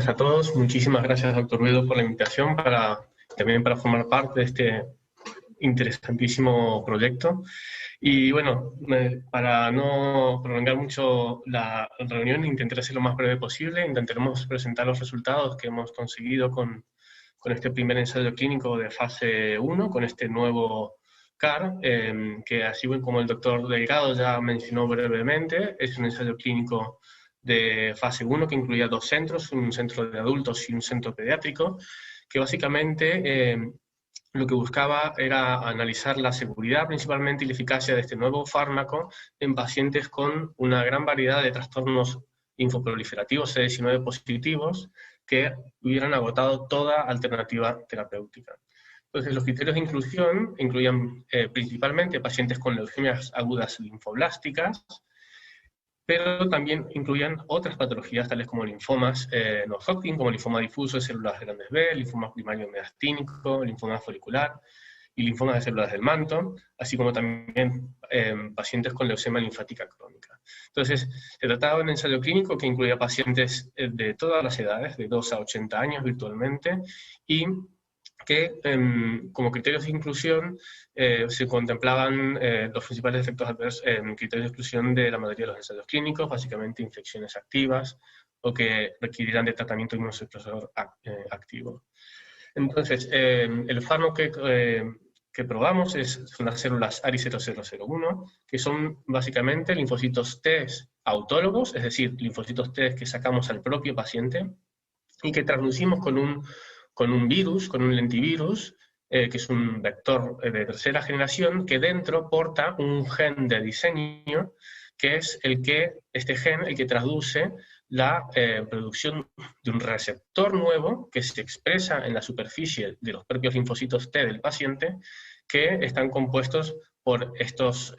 días a todos. Muchísimas gracias, doctor Ruedo, por la invitación también para formar parte de este interesantísimo proyecto. Y bueno, para no prolongar mucho la reunión, intentaré ser lo más breve posible. Intentaremos presentar los resultados que hemos conseguido con este primer ensayo clínico de fase 1, con este nuevo CAR, que así como el doctor Delgado ya mencionó brevemente, es un ensayo clínico de fase 1 que incluía 2 centros, un centro de adultos y un centro pediátrico, que básicamente lo que buscaba era analizar la seguridad principalmente y la eficacia de este nuevo fármaco en pacientes con una gran variedad de trastornos linfoproliferativos CD19 positivos que hubieran agotado toda alternativa terapéutica. Entonces, los criterios de inclusión incluían principalmente pacientes con leucemias agudas linfoblásticas, pero también incluían otras patologías tales como linfomas no-Hodgkin, como linfoma difuso de células grandes B, linfoma primario metastínico, linfoma folicular y linfomas de células del manto, así como también pacientes con leucemia linfática crónica. Entonces, se trataba de un ensayo clínico que incluía pacientes de todas las edades, de 2 a 80 años virtualmente, y que como criterios de inclusión se contemplaban los principales efectos adversos en criterios de exclusión de la mayoría de los ensayos clínicos, básicamente infecciones activas o que requerirán de tratamiento inmunosupresor activo. Entonces, el fármaco que probamos son las células ARI0001, que son básicamente linfocitos T autólogos, es decir, linfocitos T que sacamos al propio paciente y que transducimos con un virus, con un lentivirus, que es un vector de tercera generación, que dentro porta un gen de diseño, que es este gen el que traduce la producción de un receptor nuevo que se expresa en la superficie de los propios linfocitos T del paciente, que están compuestos por estos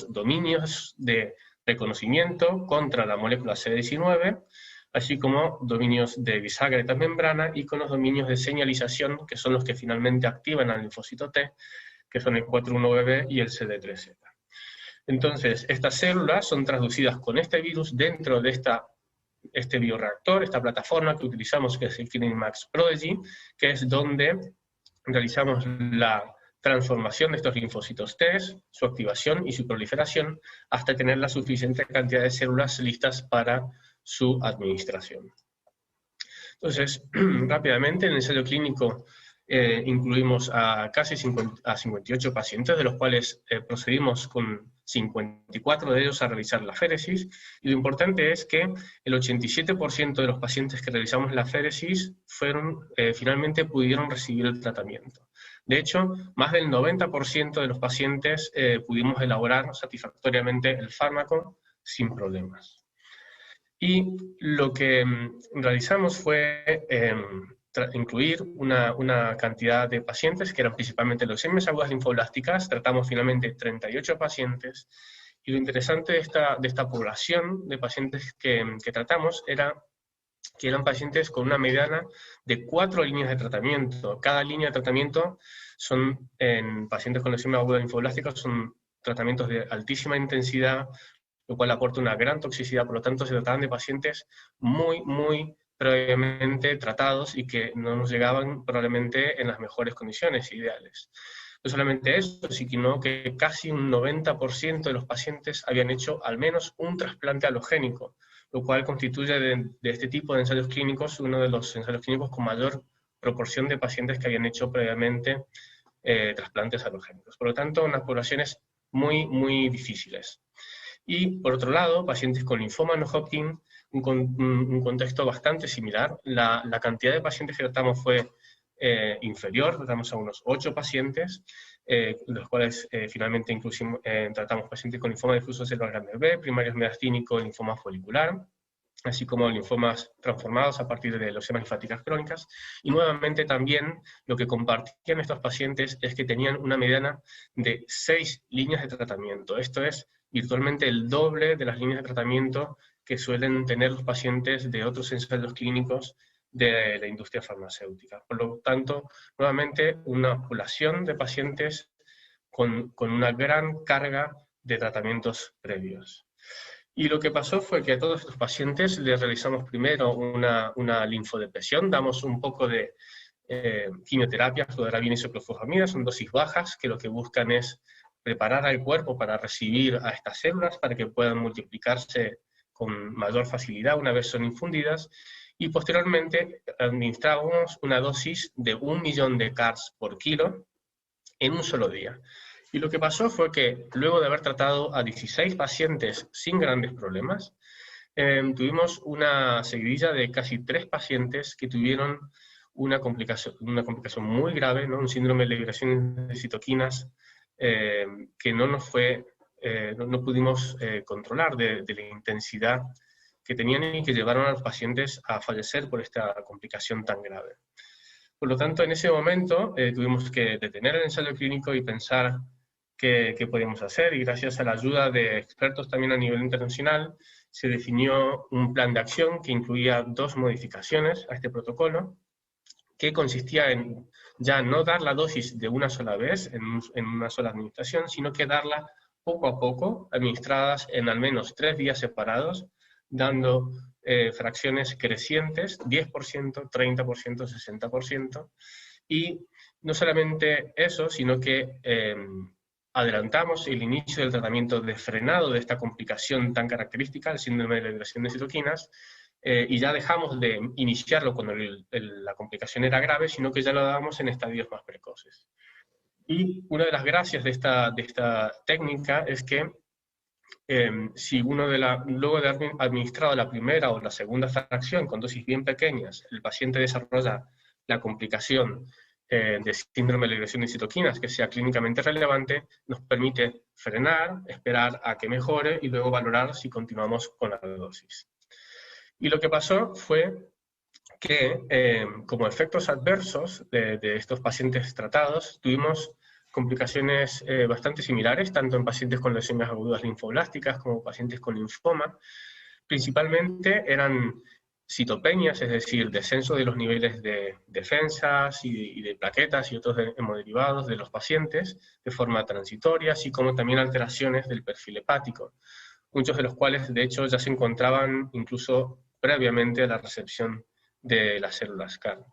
dominios de reconocimiento contra la molécula CD19, así como dominios de bisagra de transmembrana y con los dominios de señalización, que son los que finalmente activan al linfocito T, que son el 4-1BB y el CD3Z. Entonces, estas células son traducidas con este virus dentro de este bioreactor, esta plataforma que utilizamos, que es el Kinemax Prodigy, que es donde realizamos la transformación de estos linfocitos T, su activación y su proliferación, hasta tener la suficiente cantidad de células listas para su administración. Entonces, rápidamente, en el ensayo clínico incluimos a casi 58 pacientes, de los cuales procedimos con 54 de ellos a realizar la féresis, y lo importante es que el 87% de los pacientes que realizamos la féresis finalmente pudieron recibir el tratamiento. De hecho, más del 90% de los pacientes pudimos elaborar satisfactoriamente el fármaco sin problemas. Y lo que realizamos fue incluir una cantidad de pacientes que eran principalmente leucemias agudas linfoblásticas. Tratamos finalmente 38 pacientes, y lo interesante de esta población de pacientes que tratamos era que eran pacientes con una mediana de 4 líneas de tratamiento. Cada línea de tratamiento en pacientes con leucemia aguda linfoblástica son tratamientos de altísima intensidad, lo cual aporta una gran toxicidad. Por lo tanto, se trataban de pacientes muy, muy previamente tratados y que no nos llegaban probablemente en las mejores condiciones ideales. No solamente eso, sino que casi un 90% de los pacientes habían hecho al menos un trasplante halogénico, lo cual constituye de este tipo de ensayos clínicos uno de los ensayos clínicos con mayor proporción de pacientes que habían hecho previamente trasplantes halogénicos. Por lo tanto, unas poblaciones muy, muy difíciles. Y, por otro lado, pacientes con linfoma no-Hodgkin, un contexto bastante similar. La cantidad de pacientes que tratamos fue inferior, tratamos a unos 8 pacientes, los cuales finalmente tratamos pacientes con linfoma difuso de células grandes B, primarios metastínico, linfoma folicular, así como linfomas transformados a partir de leucemias linfáticas crónicas. Y nuevamente también lo que compartían estos pacientes es que tenían una mediana de 6 líneas de tratamiento. Esto es virtualmente el doble de las líneas de tratamiento que suelen tener los pacientes de otros ensayos clínicos de la industria farmacéutica. Por lo tanto, nuevamente, una población de pacientes con una gran carga de tratamientos previos. Y lo que pasó fue que a todos estos pacientes les realizamos primero una linfodepresión, damos un poco de quimioterapia, fludarabina y ciclofosfamida, son dosis bajas que lo que buscan es preparar al cuerpo para recibir a estas células para que puedan multiplicarse con mayor facilidad una vez son infundidas, y posteriormente administrábamos una dosis de 1 millón de CARs por kilo en un solo día. Y lo que pasó fue que luego de haber tratado a 16 pacientes sin grandes problemas, tuvimos una seguidilla de casi 3 pacientes que tuvieron una complicación muy grave, ¿no? Un síndrome de liberación de citoquinas que no pudimos controlar de la intensidad que tenían y que llevaron a los pacientes a fallecer por esta complicación tan grave. Por lo tanto, en ese momento tuvimos que detener el ensayo clínico y pensar qué podíamos hacer, y gracias a la ayuda de expertos también a nivel internacional, se definió un plan de acción que incluía 2 modificaciones a este protocolo, que consistía en ya no dar la dosis de una sola vez, en una sola administración, sino que darla poco a poco, administradas en al menos 3 días separados, dando fracciones crecientes, 10%, 30%, 60%, y no solamente eso, sino que adelantamos el inicio del tratamiento de frenado de esta complicación tan característica, el síndrome de liberación de citoquinas, y ya dejamos de iniciarlo cuando la complicación era grave, sino que ya lo dábamos en estadios más precoces. Y una de las gracias de esta técnica es que si luego de haber administrado la primera o la segunda fracción con dosis bien pequeñas, el paciente desarrolla la complicación de síndrome de liberación de citoquinas que sea clínicamente relevante, nos permite frenar, esperar a que mejore y luego valorar si continuamos con la dosis. Y lo que pasó fue que, como efectos adversos de estos pacientes tratados, tuvimos complicaciones bastante similares, tanto en pacientes con leucemias agudas linfoblásticas como pacientes con linfoma. Principalmente eran citopenias, es decir, descenso de los niveles de defensas y de plaquetas y otros hemoderivados de los pacientes de forma transitoria, así como también alteraciones del perfil hepático, muchos de los cuales de hecho ya se encontraban incluso previamente a la recepción de las células CAR.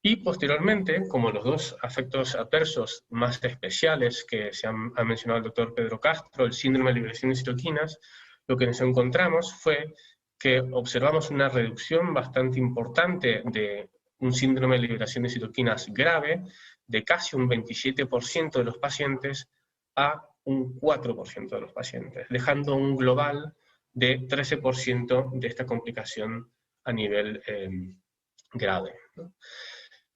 Y posteriormente, como los 2 efectos adversos más especiales que ha mencionado el doctor Pedro Castro, el síndrome de liberación de citoquinas, lo que nos encontramos fue que observamos una reducción bastante importante de un síndrome de liberación de citoquinas grave, de casi un 27% de los pacientes a un 4% de los pacientes, dejando un global de 13% de esta complicación a nivel grave, ¿no?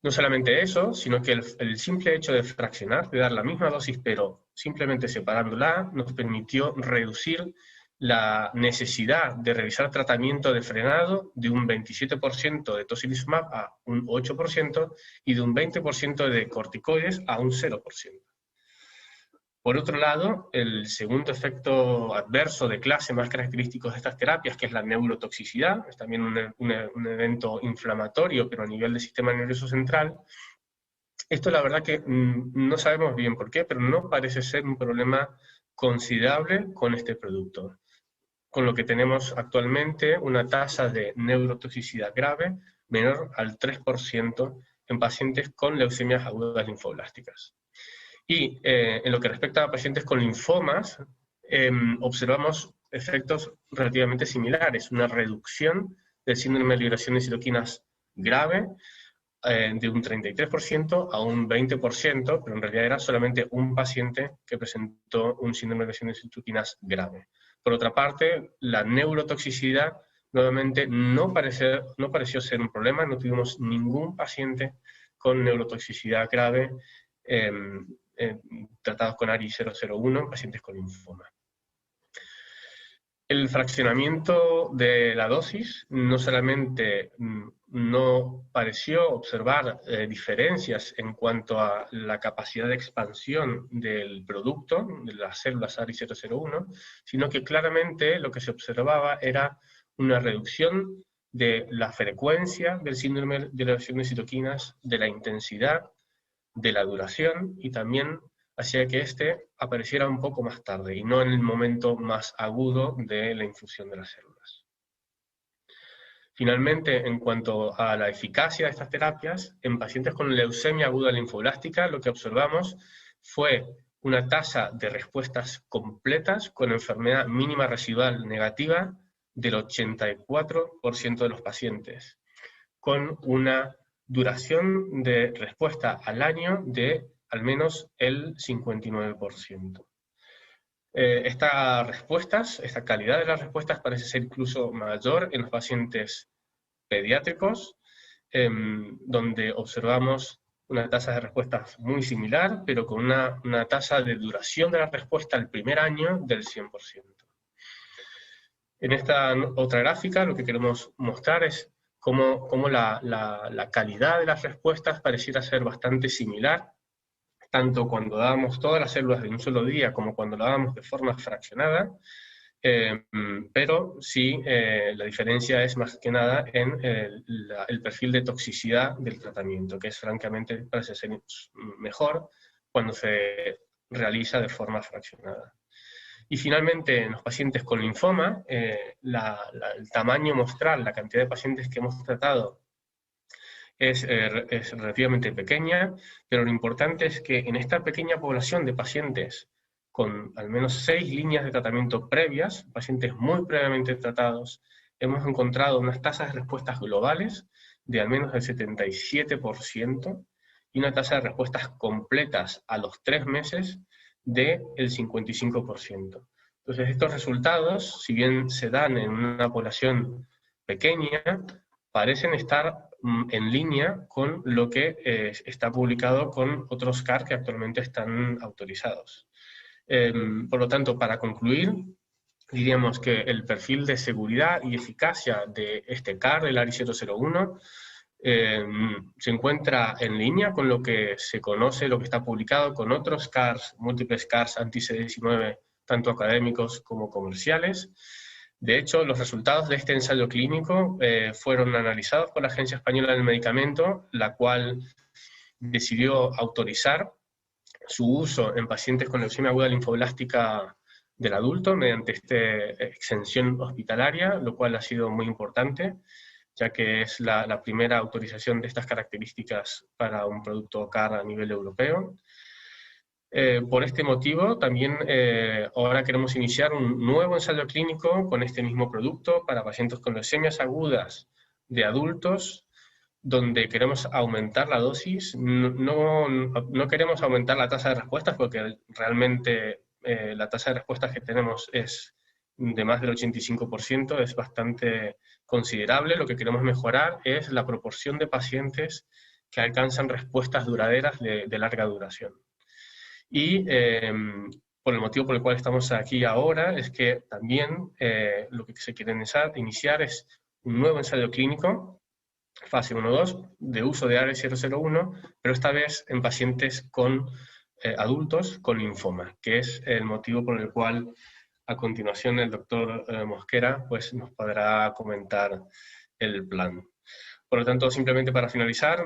No solamente eso, sino que el simple hecho de fraccionar, de dar la misma dosis, pero simplemente separándola, nos permitió reducir la necesidad de realizar tratamiento de frenado de un 27% de tocilizumab a un 8% y de un 20% de corticoides a un 0%. Por otro lado, el segundo efecto adverso de clase más característico de estas terapias, que es la neurotoxicidad, es también un evento inflamatorio, pero a nivel del sistema nervioso central. Esto la verdad que no sabemos bien por qué, pero no parece ser un problema considerable con este producto. Con lo que tenemos actualmente una tasa de neurotoxicidad grave menor al 3% en pacientes con leucemias agudas linfoblásticas. Y en lo que respecta a pacientes con linfomas, observamos efectos relativamente similares, una reducción del síndrome de liberación de citoquinas grave de un 33% a un 20%, pero en realidad era solamente un paciente que presentó un síndrome de liberación de citoquinas grave. Por otra parte, la neurotoxicidad nuevamente no pareció ser un problema, no tuvimos ningún paciente con neurotoxicidad grave tratados con ARI 001 en pacientes con linfoma. El fraccionamiento de la dosis no solamente no pareció observar diferencias en cuanto a la capacidad de expansión del producto, de las células ARI 001, sino que claramente lo que se observaba era una reducción de la frecuencia del síndrome de liberación de citoquinas, de la intensidad, de la duración y también hacía que este apareciera un poco más tarde y no en el momento más agudo de la infusión de las células. Finalmente, en cuanto a la eficacia de estas terapias, en pacientes con leucemia aguda linfoblástica lo que observamos fue una tasa de respuestas completas con enfermedad mínima residual negativa del 84% de los pacientes, con una duración de respuesta al año de al menos el 59%. Esta calidad de las respuestas parece ser incluso mayor en los pacientes pediátricos, donde observamos una tasa de respuestas muy similar, pero con una tasa de duración de la respuesta al primer año del 100%. En esta otra gráfica lo que queremos mostrar es cómo la calidad de las respuestas pareciera ser bastante similar, tanto cuando dábamos todas las células de un solo día como cuando lo dábamos de forma fraccionada, pero sí la diferencia es más que nada en el perfil de toxicidad del tratamiento, que es francamente parece ser mejor cuando se realiza de forma fraccionada. Y finalmente, en los pacientes con linfoma, el tamaño muestral, la cantidad de pacientes que hemos tratado es relativamente pequeña, pero lo importante es que en esta pequeña población de pacientes con al menos 6 líneas de tratamiento previas, pacientes muy previamente tratados, hemos encontrado unas tasas de respuestas globales de al menos el 77% y una tasa de respuestas completas a los 3 meses del 55%. Entonces estos resultados, si bien se dan en una población pequeña, parecen estar en línea con lo que está publicado con otros CAR que actualmente están autorizados. Por lo tanto, para concluir, diríamos que el perfil de seguridad y eficacia de este CAR, el ARI-001, se encuentra en línea con lo que se conoce, lo que está publicado con otros CARs, múltiples CARs anti-CD19, tanto académicos como comerciales. De hecho, los resultados de este ensayo clínico fueron analizados por la Agencia Española del Medicamento, la cual decidió autorizar su uso en pacientes con leucemia aguda linfoblástica del adulto mediante esta exención hospitalaria, lo cual ha sido muy importante, ya que es la primera autorización de estas características para un producto CAR a nivel europeo. Por este motivo, también ahora queremos iniciar un nuevo ensayo clínico con este mismo producto para pacientes con leucemias agudas de adultos, donde queremos aumentar la dosis. No queremos aumentar la tasa de respuestas porque realmente la tasa de respuestas que tenemos es de más del 85%, es bastante considerable. Lo que queremos mejorar es la proporción de pacientes que alcanzan respuestas duraderas de larga duración. Y por el motivo por el cual estamos aquí ahora es que también lo que se quiere iniciar es un nuevo ensayo clínico, fase 1-2, de uso de ARI-001, pero esta vez en pacientes con adultos con linfoma, que es el motivo por el cual a continuación el doctor Mosquera pues, nos podrá comentar el plan. Por lo tanto, simplemente para finalizar,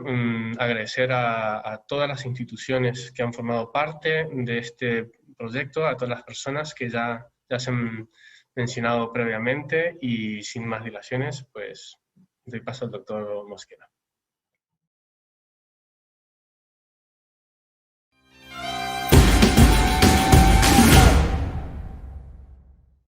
agradecer a todas las instituciones que han formado parte de este proyecto, a todas las personas que ya se han mencionado previamente, y sin más dilaciones, pues doy paso al doctor Mosquera.